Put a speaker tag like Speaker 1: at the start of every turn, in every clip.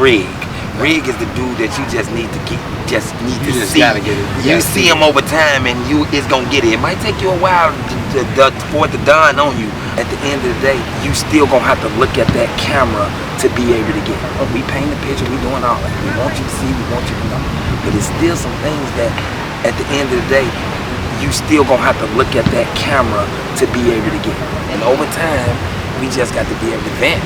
Speaker 1: R.I.G. R.I.G is the dude that you just need to see.
Speaker 2: Gotta get it.
Speaker 1: You see him over time, and it's gonna get it. It might take you a while for it to dawn on you. At the end of the day, you still gonna have to look at that camera to be able to get it. We paint the picture, we doing all that. We want you to see, we want you to know. But it's still some things that, at the end of the day, you still gonna have to look at that camera to be able to get it. And over time, we just got to be able to vent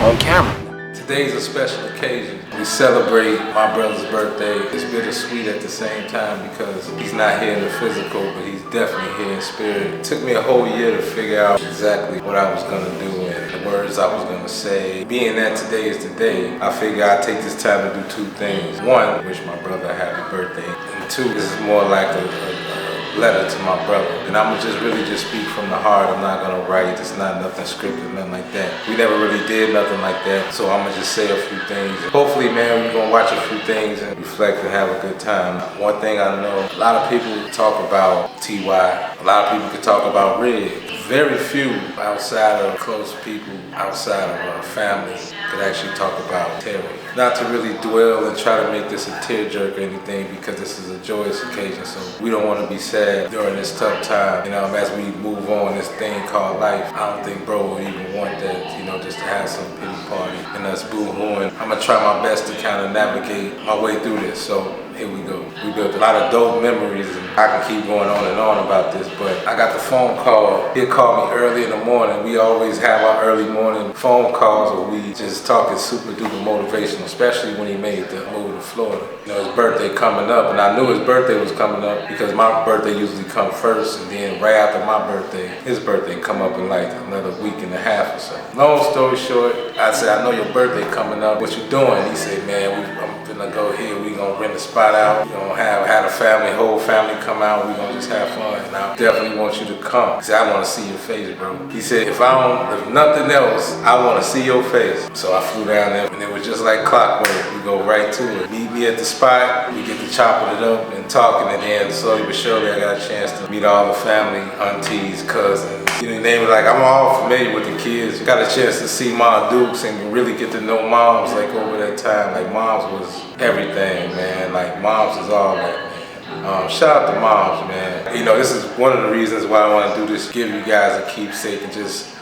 Speaker 1: on camera.
Speaker 3: Today's a special occasion. We celebrate my brother's birthday. It's bittersweet at the same time because he's not here in the physical, but he's definitely here in spirit. It took me a whole year to figure out exactly what I was gonna do and the words I was gonna say. Being that today is the day, I figure I'd take this time to do two things. One, wish my brother a happy birthday. And two, this is more like a letter to my brother. And I'm gonna just speak from the heart. I'm not gonna write. It's not nothing scripted, nothing like that. We never really did nothing like that. So I'm gonna just say a few things. Hopefully, man, we're gonna watch a few things and reflect and have a good time. One thing I know, a lot of people talk about T.Y. A lot of people could talk about R.I.G. Very few outside of close people, outside of our family, could actually talk about Terry. Not to really dwell and try to make this a tearjerker or anything, because this is a joyous occasion, so we don't want to be sad during this tough time. You know, as we move on this thing called life, I don't think bro would even want that, you know, just to have some pity party and us boo-hooing. I'm gonna try my best to kind of navigate my way through this, so here we go. We built a lot of dope memories, and I can keep going on and on about this, but I got the phone call. He'll call me early in the morning. We always have our early morning phone calls where we just talking super duper motivational, especially when he made the move to Florida. You know, his birthday coming up, and I knew his birthday was coming up because my birthday usually comes first, and then right after my birthday, his birthday come up in like another week and a half or so. Long story short, I said, I know your birthday coming up. What you doing? He said, man, I'm finna go here. We gonna rent a spot out. We gonna have a family, whole family come out. We gonna just have fun. And I definitely want you to come. He said, I want to see your face, bro. He said, if nothing else, I want to see your face. So I flew down there, and it was just like clockwork. We go right to it. Meet me at the spot. We get to chopping it up and talking, and then slowly but surely I got a chance to meet all the family, aunties, cousins. You know, you name it. Like, I'm all familiar with the kids. Got a chance to see Ma Dukes and really get to know moms like over that time. Like, moms was everything, man. Like, moms is all that, man. Shout out to moms, man. You know, this is one of the reasons why I want to do this, give you guys a keepsake and just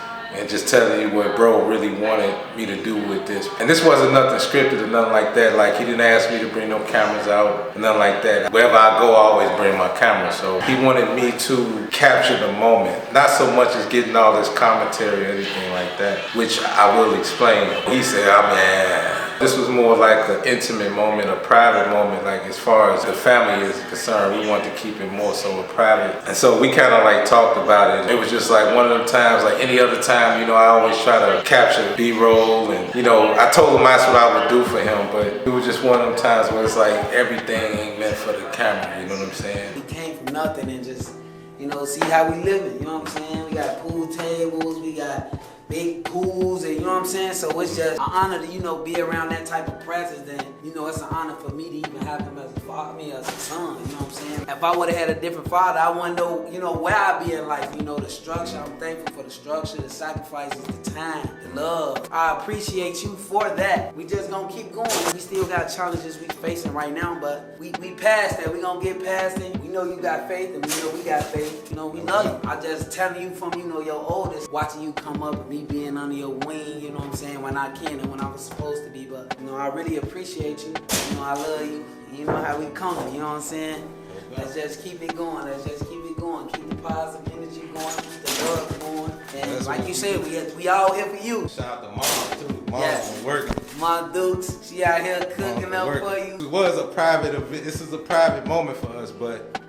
Speaker 3: telling you what bro really wanted me to do with this. And this wasn't nothing scripted or nothing like that. Like, he didn't ask me to bring no cameras out or nothing like that. Wherever I go, I always bring my camera. So he wanted me to capture the moment. Not so much as getting all this commentary or anything like that, which I will explain. He said, oh man, this was more like an intimate moment, a private moment. Like, as far as the family is concerned, we wanted to keep it more so private. And so we kind of like talked about it. It was just like one of them times, like any other time, you know, I always try to capture B-roll, and you know, I told him that's what I would do for him, but it was just one of them times where it's like everything ain't meant for the camera, you know what I'm saying?
Speaker 4: We came from nothing and just, you know, see how we living, you know what I'm saying? We got pool tables, we got big pools, and you know what I'm saying? So it's just an honor to, you know, be around that type of presence. And, you know, it's an honor for me to even have him as a father, as a son, you know what I'm saying? If I would have had a different father, I wouldn't know, you know, where I'd be in life, you know, the structure. I'm thankful for the structure, the sacrifices, the time, the love. I appreciate you for that. We just gonna keep going. We still got challenges we facing right now, but we past that. We gonna get past it. We know you got faith, and we know we got faith. You know, we love you. I just telling you from, you know, your oldest, watching you come up and me being under your wing, you know what I'm saying, when I can and when I was supposed to be. But, you know, I really appreciate you. You know, I love you. You know how we coming, you know what I'm saying? Let's just keep it going. Let's just keep it going. Keep the positive energy going. Keep the love going. And that's like you said, we all here for you.
Speaker 3: Shout out to Mom, too. Mom's been working.
Speaker 4: Ma Dukes, she out here cooking up for you.
Speaker 3: It was a private event. This is a private moment for us, but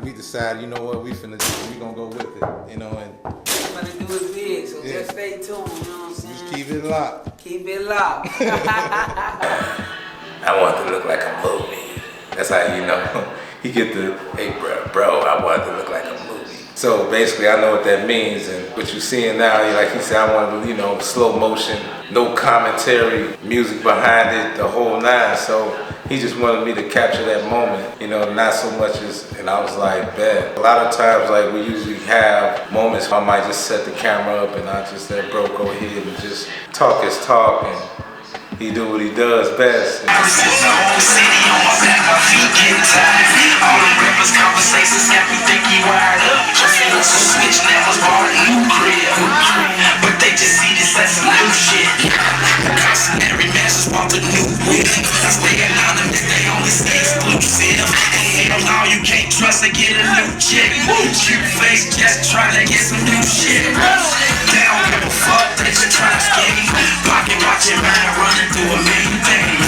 Speaker 3: we decided, you know what, we finna do. We gonna go with it, you know, and
Speaker 4: what to do is big, so just stay tuned, you know what I'm saying?
Speaker 3: Just keep it locked.
Speaker 4: Keep it locked.
Speaker 3: I want it to look like a movie. That's how you know. He get the, hey bro, I want it to look like a movie. So basically, I know what that means, and what you're seeing now, like he said, I want to, you know, slow motion, no commentary, music behind it, the whole nine. So he just wanted me to capture that moment, you know, not so much as, and I was like, bet. A lot of times, like, we usually have moments where I might just set the camera up and I just let bro go ahead and just talk his talk, and He do what he does best.
Speaker 2: The whole city on my back, my feet getting tired. All them rappers' conversations got me think he wired up. So switch now was bought a new crib, but they just see this as some new shit. Cautionary measures bought the new whip. I stay anonymous, they only stay exclusive. Hell no, you can't trust to get a new chick. Cute face just trying to get some new shit. They don't give a fuck, they just trying to skip me. Pocket watching mine running through a million things.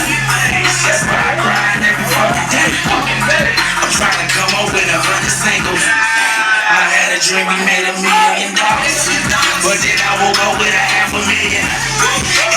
Speaker 2: That's why I grind every fucking day. I'm trying to come up with 100 singles. I had a dream we made $1 million, but then I woke up with $500,000.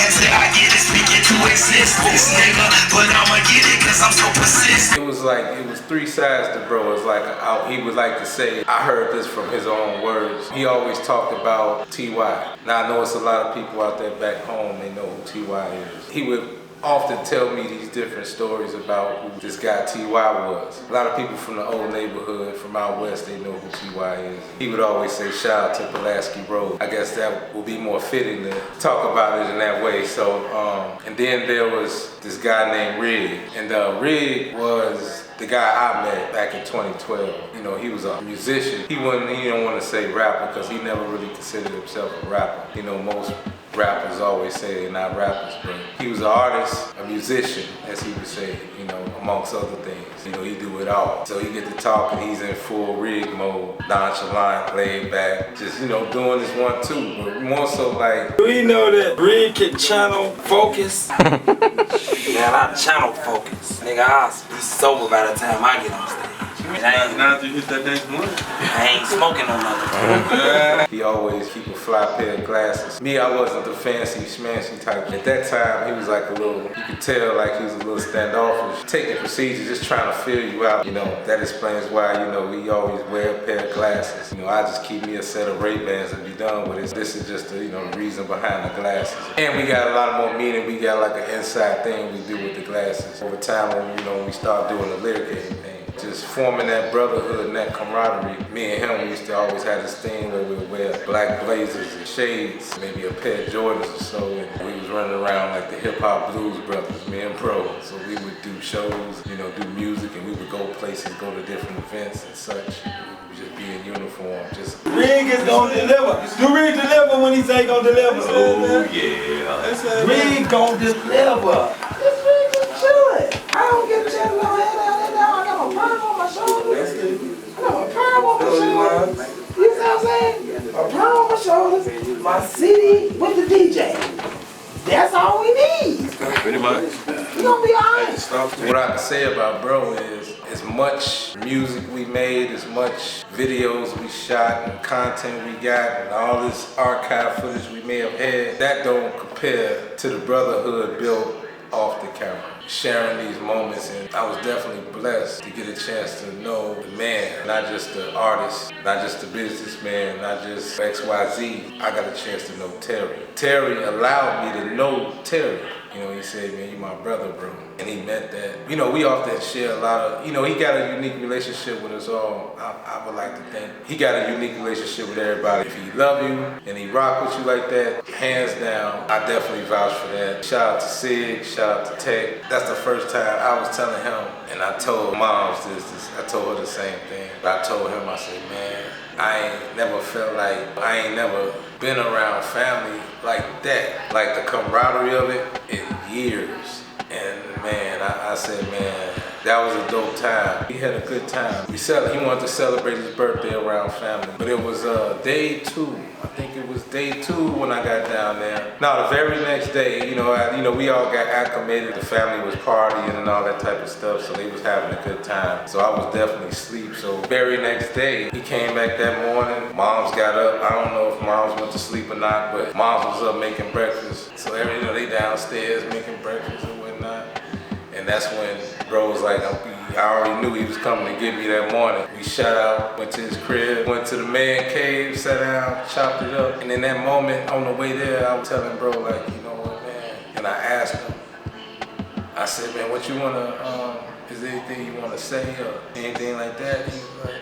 Speaker 2: Until I get it, speak it to existence, nigga. But I'ma get it 'cause I'm so persistent.
Speaker 3: It was three sides to bro. It's like he would like to say, I heard this from his own words. He always talked about T.Y. Now I know it's a lot of people out there back home, they know who T.Y. is. He would often tell me these different stories about who this guy T.Y. was. A lot of people from the old neighborhood, from out west, they know who T.Y. is. He would always say, shout out to Pulaski Road. I guess that would be more fitting to talk about it in that way. So, and then there was this guy named R.I.G. And R.I.G. was the guy I met back in 2012. You know, he was a musician. He don't want to say rapper because he never really considered himself a rapper. You know, most rappers always say they're not rappers, but he was an artist, a musician, as he would say, you know, amongst other things. You know, he do it all. So he get to talk and he's in full R.I.G. mode, nonchalant, laid back, just, you know, doing this 1-2, but more so like...
Speaker 5: Do you know that R.I.G. can channel focus? Man, I channel focus. Nigga, I'll be sober by the time I get on stage.
Speaker 6: Now you hit that next one.
Speaker 5: I ain't smoking on nothing.
Speaker 3: He always keep a fly pair of glasses. Me, I wasn't the fancy schmancy type. At that time, he was like a little, you could tell like he was a little standoffish. Taking procedures, just trying to fill you out. You know, that explains why, you know, we always wear a pair of glasses. You know, I just keep me a set of Ray-Bans and be done with it. This is just the, you know, reason behind the glasses. And we got a lot more meaning. We got like an inside thing we do with the glasses. Over time, when we start doing the lyric thing. Just forming that brotherhood and that camaraderie. Me and him, we used to always have this thing where we would wear black blazers and shades, maybe a pair of Jordans or so, and we was running around like the hip-hop blues brothers, me and Pro. So we would do shows, you know, do music, and we would go places, go to different events and such. We would just be in uniform, just...
Speaker 5: R.I.G. is gonna deliver. Do R.I.G. deliver when he say gonna deliver?
Speaker 6: Oh yeah.
Speaker 5: R.I.G. gonna deliver. This R.I.G. is chilling. I don't get a chance to lay down. I got my perm on my shoulders. I got my perm on my shoulders. You see what I'm saying? A perm on my shoulders. My CD with the DJ. That's all we need.
Speaker 6: Pretty much.
Speaker 5: We gonna be alright.
Speaker 3: What I can say about bro is, as much music we made, as much videos we shot and content we got and all this archive footage we may have had, that don't compare to the brotherhood built off the camera. Sharing these moments, and I was definitely blessed to get a chance to know the man, not just the artist, not just the businessman, not just XYZ. I got a chance to know Terry. Terry allowed me to know Terry. You know, he said, man, you my brother, bro. And he meant that. You know, we often share a lot of, you know, he got a unique relationship with us all. I would like to think he got a unique relationship with everybody. If he love you and he rock with you like that, hands down, I definitely vouch for that. Shout out to Sig, shout out to Tech. That's the first time I was telling him, and I told Moms this, I told her the same thing. But I told him, I said, man, I ain't never felt like, I ain't never been around family like that. Like the camaraderie of it in years. And man, I said, man, that was a dope time. We had a good time. He wanted to celebrate his birthday around family. But it was day 2. I think it was day 2 when I got down there. Now the very next day, you know, we all got acclimated. The family was partying and all that type of stuff, so they was having a good time. So I was definitely asleep. So very next day, he came back that morning. Moms got up. I don't know if Moms went to sleep or not, but Moms was up making breakfast. So they downstairs making breakfast and whatnot. And that's when bro was like, I already knew he was coming to get me that morning. We shut out, went to his crib, went to the man cave, sat down, chopped it up. And in that moment, on the way there, I was telling bro, like, you know what, man? And I asked him, I said, man, what you wanna, is there anything you wanna say or anything like that? He was like,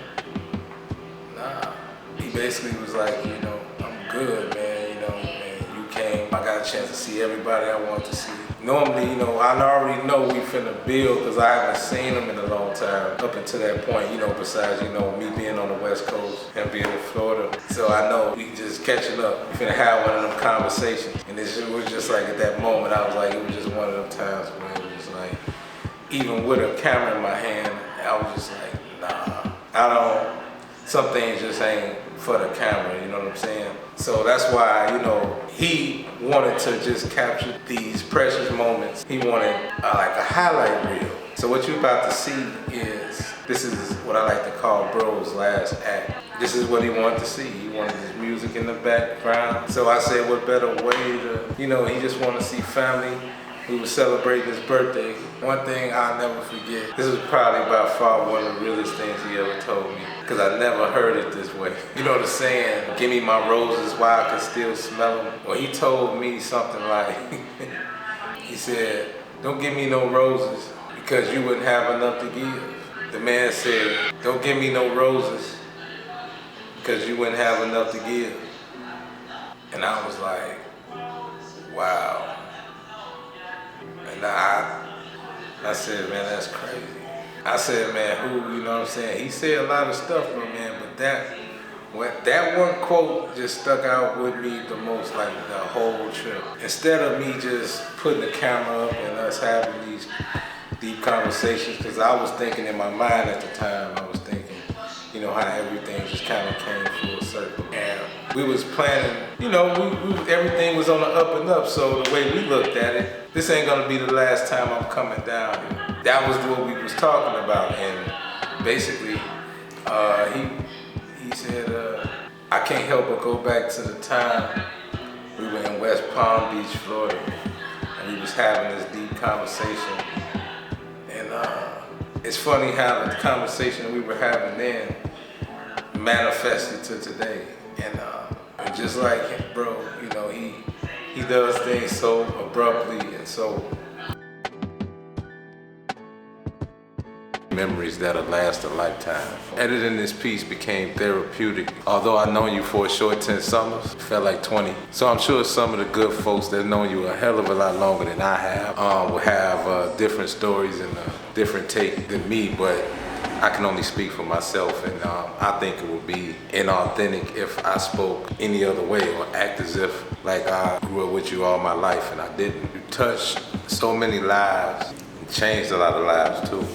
Speaker 3: nah. He basically was like, you know, I'm good, man, you know, man, you came, I got a chance to see everybody I want to see. Normally, you know, I already know we finna build because I haven't seen them in a long time up until that point, you know, besides, you know, me being on the West Coast and being in Florida. So I know we just catching up. We finna have one of them conversations. And it was just like at that moment, I was like, it was just one of them times where it was like, even with a camera in my hand, I was just like, nah, some things just ain't for the camera, you know what I'm saying? So that's why, you know, he wanted to just capture these precious moments. He wanted like a highlight reel. So what you're about to see is, this is what I like to call bro's last act. This is what he wanted to see. He wanted his music in the background. So I said, what better way to, you know, he just wanted to see family. We were celebrating his birthday. One thing I'll never forget, this was probably by far one of the realest things he ever told me, because I never heard it this way. You know the saying, give me my roses while I can still smell them? Well, he told me something like, he said, don't give me no roses because you wouldn't have enough to give. The man said, don't give me no roses because you wouldn't have enough to give. And I was like, wow. And I said, man, that's crazy. I said, man, who, you know what I'm saying? He said a lot of stuff, man, but that one quote just stuck out with me the most, like the whole trip. Instead of me just putting the camera up and us having these deep conversations, because I was thinking in my mind at the time, I was thinking, you know, how everything just kind of came full circle. And we was planning, you know, everything was on the up and up, so the way we looked at it, this ain't gonna be the last time I'm coming down here. That was what we was talking about, and basically, he said, I can't help but go back to the time we were in West Palm Beach, Florida, and we was having this deep conversation, and it's funny how the conversation we were having then manifested to today, and just like him, bro, you know, he does things so abruptly and so. Memories that'll last a lifetime. Editing this piece became therapeutic. Although I've known you for a short 10 summers, it felt like 20. So I'm sure some of the good folks that know you a hell of a lot longer than I have will have different stories and a different take than me, but I can only speak for myself, and I think it would be inauthentic if I spoke any other way or act as if like I grew up with you all my life and I didn't. You touched so many lives and changed a lot of lives too.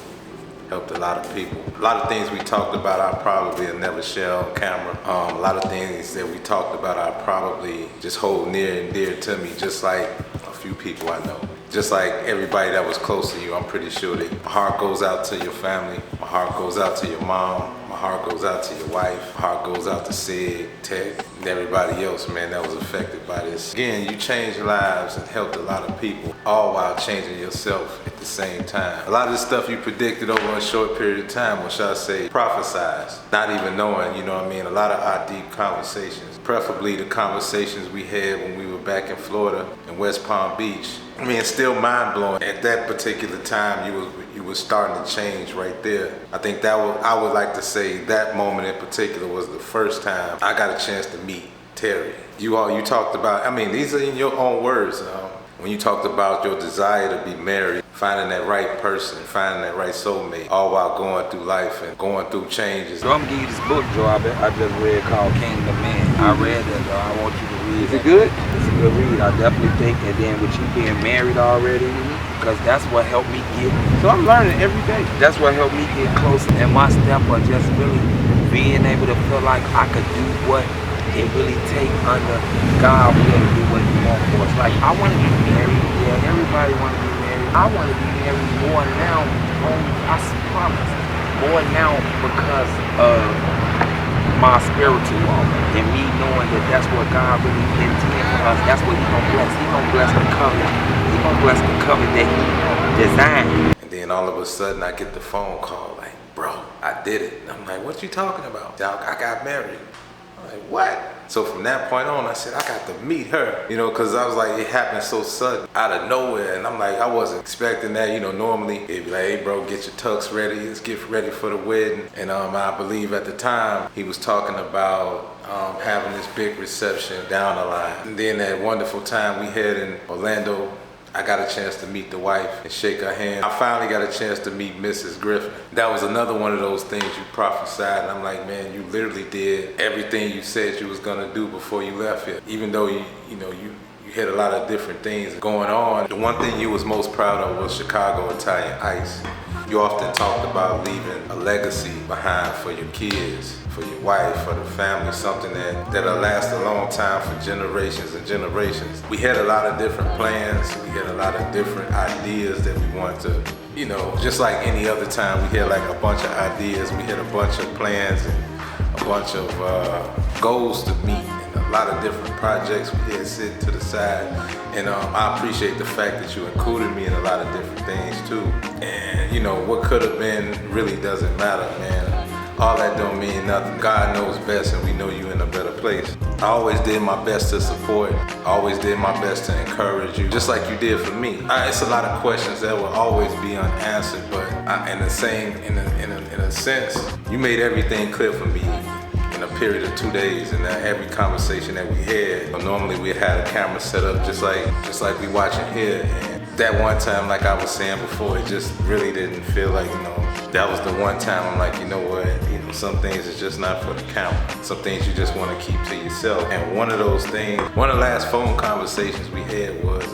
Speaker 3: Helped a lot of people. A lot of things we talked about I probably will never share on camera. A lot of things that we talked about I probably just hold near and dear to me, just like a few people I know. Just like everybody that was close to you, I'm pretty sure that my heart goes out to your family, my heart goes out to your mom, my heart goes out to your wife, my heart goes out to Sid, Ted, and everybody else, man, that was affected by this. Again, you changed lives and helped a lot of people, all while changing yourself at the same time. A lot of the stuff you predicted over a short period of time, or shall I say, prophesized, not even knowing, you know what I mean, a lot of our deep conversations, preferably the conversations we had when we were back in Florida in West Palm Beach. I mean, it's still mind-blowing. At that particular time, you was starting to change right there. I think I would like to say that moment in particular was the first time I got a chance to meet Terry. You talked about, I mean, these are in your own words. When you talked about your desire to be married, finding that right person, finding that right soulmate, all while going through life and going through changes.
Speaker 1: So I'm gonna give you this book, Joe, I just read called Kingdom Man. I read that, Joe. I want you to read it. Is it good? It's a good read. I definitely think, and then with you being married already, because that's what helped me get. So I'm learning every day. That's what helped me get closer. And my step was just really being able to feel like I could do what it really take under God will to do what He wants for us. Like, I want to be married. Yeah, everybody want to be married. I want to be married more now. I promise. More now because of my spiritual walk and me knowing that that's what God really intended for us. That's what He gonna bless. He gonna bless the covenant. He gonna bless the covenant that He designed.
Speaker 3: And then all of a sudden I get the phone call like, bro, I did it. And I'm like, what you talking about? I got married. I'm like, what? So from that point on, I said, I got to meet her, you know, because I was like, it happened so sudden, out of nowhere. And I'm like, I wasn't expecting that, you know, normally it'd be like, hey bro, get your tux ready, let's get ready for the wedding. And I believe at the time he was talking about having this big reception down the line. And then that wonderful time we had in Orlando, I got a chance to meet the wife and shake her hand. I finally got a chance to meet Mrs. Griffin. That was another one of those things you prophesied, and I'm like, man, you literally did everything you said you was gonna do before you left here. Even though you had a lot of different things going on. The one thing you was most proud of was Chicago Italian Ice. You often talked about leaving a legacy behind for your kids, for your wife, for the family, something that'll last a long time for generations and generations. We had a lot of different plans. We had a lot of different ideas that we wanted to, just like any other time, we had like a bunch of ideas. We had a bunch of plans and a bunch of goals to meet. A lot of different projects we had sitting to the side, and I appreciate the fact that you included me in a lot of different things too. And what could have been really doesn't matter, man. All that don't mean nothing. God knows best, and we know you in a better place. I always did my best to support. I always did my best to encourage you, just like you did for me. It's a lot of questions that will always be unanswered, but in a sense, you made everything clear for me. In a period of 2 days, and every conversation that we had, normally we had a camera set up just like we watching here, and that one time, like I was saying before, it just really didn't feel like, that was the one time I'm like, what, some things is just not for the camera. Some things you just want to keep to yourself. And one of those things, one of the last phone conversations we had was,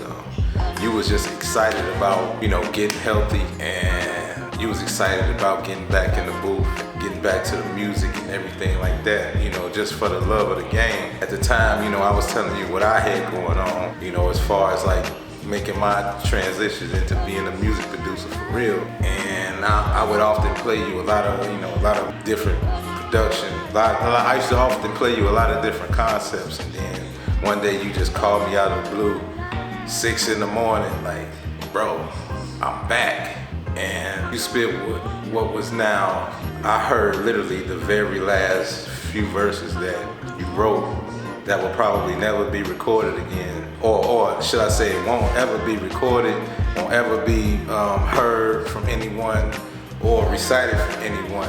Speaker 3: you was just excited about, getting healthy, and you was excited about getting back in the booth, getting back to the music and everything like that, just for the love of the game. At the time, I was telling you what I had going on, as far as like making my transitions into being a music producer for real. And I would often play you a lot of different production. I used to often play you a lot of different concepts, and then one day you just called me out of the blue, 6 in the morning, like, bro, I'm back. And you spit what was now, I heard literally the very last few verses that you wrote that will probably never be recorded again. Or should I say, it won't ever be recorded, won't ever be heard from anyone or recited from anyone,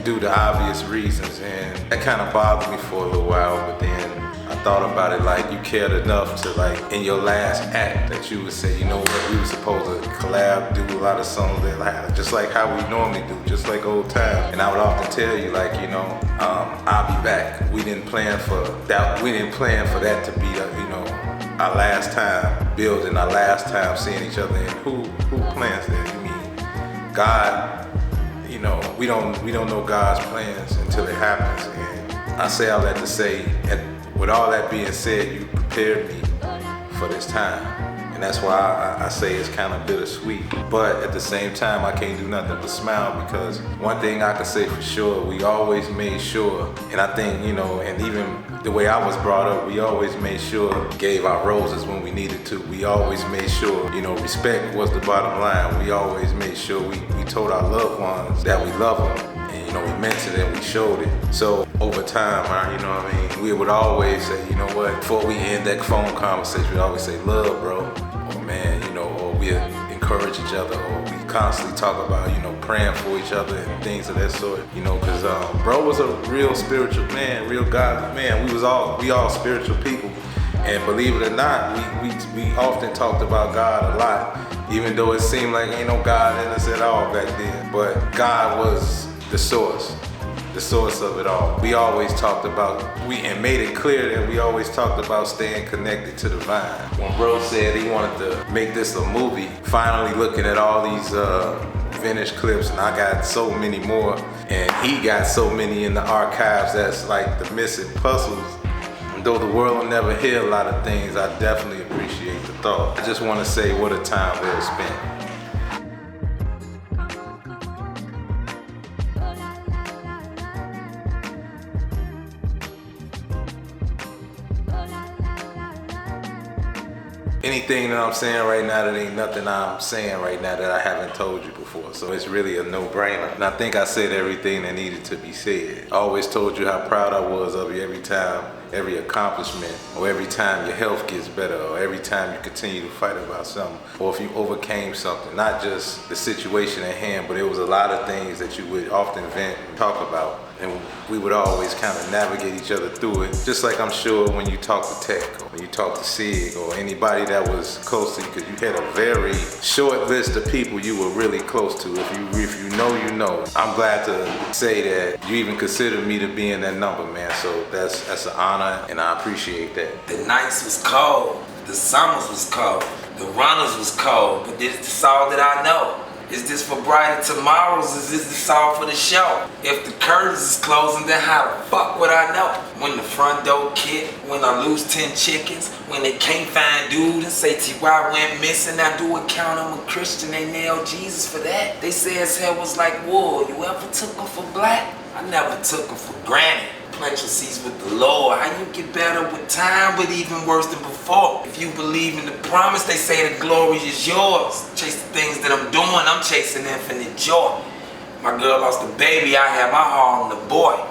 Speaker 3: due to obvious reasons. And that kind of bothered me for a little while, but then I thought about it like you cared enough to, like, in your last act, that you would say, we were supposed to collab, do a lot of songs that just like how we normally do, just like old times. And I would often tell you, like, I'll be back. We didn't plan for that. We didn't plan for that to be, our last time building, our last time seeing each other. And who plans that? You mean God? We don't know God's plans until it happens. And I say all that to say, with all that being said, you prepared me for this time. And that's why I say it's kind of bittersweet. But at the same time, I can't do nothing but smile, because one thing I can say for sure, we always made sure, and I think, and even the way I was brought up, we always made sure, gave our roses when we needed to. We always made sure, respect was the bottom line. We always made sure we told our loved ones that we love them. And, we meant it and we showed it. So over time, we would always say, before we end that phone conversation, we'd always say, love, bro, or man, or we encourage each other, or we constantly talk about, praying for each other and things of that sort, because bro was a real spiritual man, real godly man. We all spiritual people. And believe it or not, we often talked about God a lot, even though it seemed like ain't no God in us at all back then. But God was the source of it all. We always talked about, and made it clear that we always talked about staying connected to the vine. When bro said he wanted to make this a movie, finally looking at all these finished clips, and I got so many more, and he got so many in the archives that's like the missing puzzles. And though the world will never hear a lot of things, I definitely appreciate the thought. I just want to say what a time well spent. Anything that I'm saying right now, that ain't nothing I'm saying right now that I haven't told you before. So it's really a no-brainer. And I think I said everything that needed to be said. I always told you how proud I was of you every time, every accomplishment, or every time your health gets better, or every time you continue to fight about something, or if you overcame something. Not just the situation at hand, but it was a lot of things that you would often vent and talk about. and we would always kind of navigate each other through it. Just like I'm sure when you talk to Tech, or when you talk to Sig, or anybody that was close to you, because you had a very short list of people you were really close to. If you know, you know. I'm glad to say that you even consider me to be in that number, man. So that's an honor, and I appreciate that.
Speaker 1: The nights was cold, the summers was cold, the runners was cold, but this is all that I know. Is this for brighter tomorrows? Is this all for the show? If the curtains is closing, then how the fuck would I know? When the front door kick, when I lose 10 chickens, when they can't find dude and say T.Y. went missing, I do account I'm a Christian, they nailed Jesus for that. They say his hair was like wool, you ever took him for black? I never took him for granted. Plant your seeds with the Lord. How you get better with time, but even worse than before. If you believe in the promise, they say the glory is yours. Chase the things that I'm doing, I'm chasing infinite joy. My girl lost a baby, I had my heart on the boy.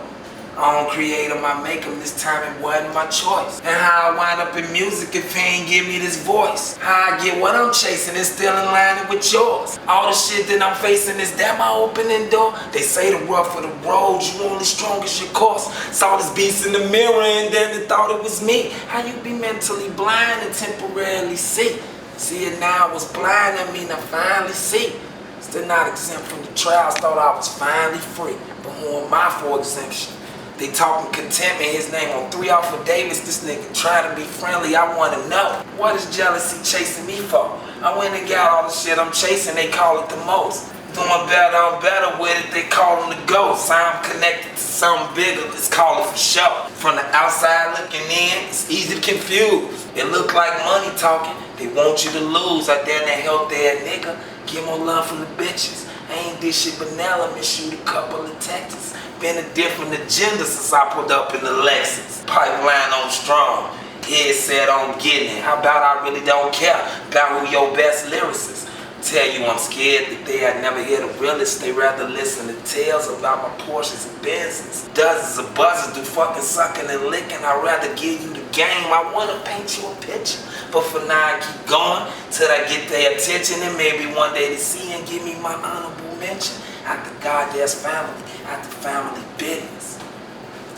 Speaker 1: I don't create him, I make him. This time it wasn't my choice. And how I wind up in music if he ain't give me this voice. How I get what I'm chasing is still in line with yours. All the shit that I'm facing, is that my opening door? They say the rougher the road, you only strong as your course. Saw this beast in the mirror and then they thought it was me. How you be mentally blind and temporarily see? See it now, I was blind, I mean I finally see. Still not exempt from the trials, thought I was finally free. But who am I for exemption? They talking contentment, his name on 3 off of Davis. This nigga trying to be friendly, I wanna know. What is jealousy chasing me for? I went and got all the shit I'm chasing, they call it the most. Doing better, I'm better with it, they call him the ghost. I'm connected to something bigger, let's call it for sure. From the outside looking in, it's easy to confuse. It look like money talking, they want you to lose. I dare not help that nigga, get more love from the bitches. I ain't this shit vanilla, miss shoot a couple of texts. Been a different agenda since I pulled up in the Lexus. Pipeline on strong, head said on getting it. How about I really don't care about who your best lyricist? Tell you I'm scared that they had never hear the realest. They rather listen to tales about my Porsches and Benzes. Dozens of buzzers do fucking sucking and licking. I'd rather give you the game. I wanna paint you a picture, but for now I keep going till I get their attention, and maybe one day to see and give me my honorable mention. After God, there's family. After family, business.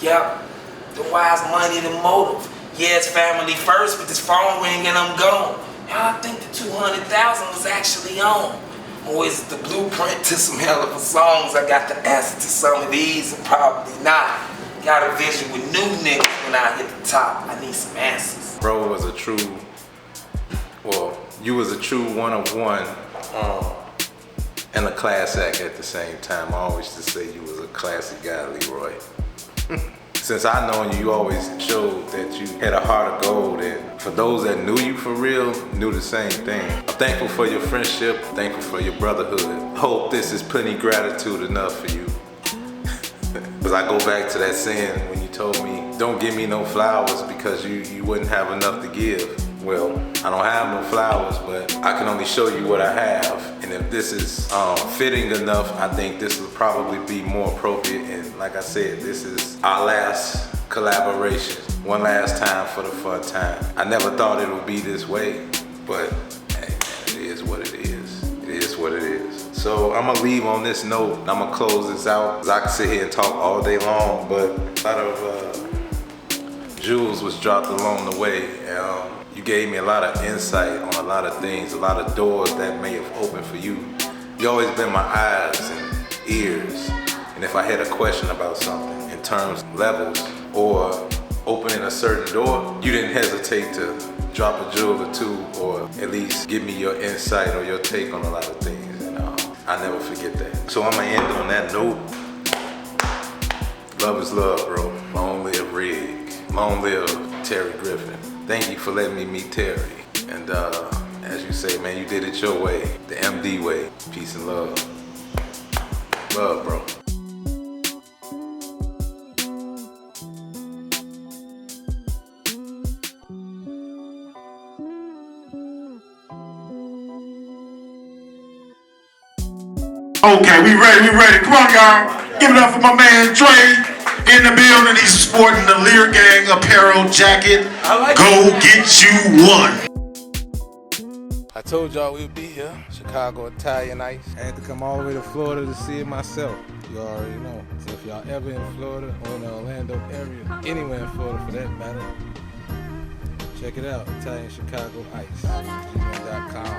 Speaker 1: Yep, the wise money, the motive. Yeah, it's family first, but this phone ring and I'm gone. How I think the 200,000 was actually on. Or is it the blueprint to some hell of a songs? I got the answer to some of these and probably not. Got a vision with new niggas when I hit the top. I need some answers.
Speaker 3: Bro was a true, well, you was a true one of one. And a class act at the same time. I always used to say you was a classy guy, Leroy. Since I known you, you always showed that you had a heart of gold, and for those that knew you for real, knew the same thing. I'm thankful for your friendship, thankful for your brotherhood. Hope this is plenty gratitude enough for you. Cause I go back to that saying when you told me, don't give me no flowers because you wouldn't have enough to give. Well, I don't have no flowers, but I can only show you what I have. And if this is fitting enough, I think this will probably be more appropriate. And like I said, this is our last collaboration. One last time for the fun time. I never thought it would be this way, but hey, man, it is what it is. It is what it is. So I'm gonna leave on this note. I'm gonna close this out. 'Cause I can sit here and talk all day long, but a lot of jewels was dropped along the way. You gave me a lot of insight on a lot of things, a lot of doors that may have opened for you. You always been my eyes and ears. And if I had a question about something in terms of levels or opening a certain door, you didn't hesitate to drop a jewel or two, or at least give me your insight or your take on a lot of things. And I never forget that. So I'm gonna end on that note. Love is love, bro. Long live R.I.G. Long live Terry Griffin. Thank you for letting me meet Terry. And as you say, man, you did it your way, the MD way. Peace and love. Love, bro.
Speaker 5: Okay, we ready. Come on, y'all. Give it up for my man Dre. In the building, he's sporting the Lear Gang apparel jacket. Go get you one.
Speaker 3: I told y'all we would be here, Chicago Italian Ice. I had to come all the way to Florida to see it myself. You already know. So if y'all ever in Florida or in the Orlando area, anywhere in Florida for that matter, check it out. Italian Chicago Ice. gmail.com.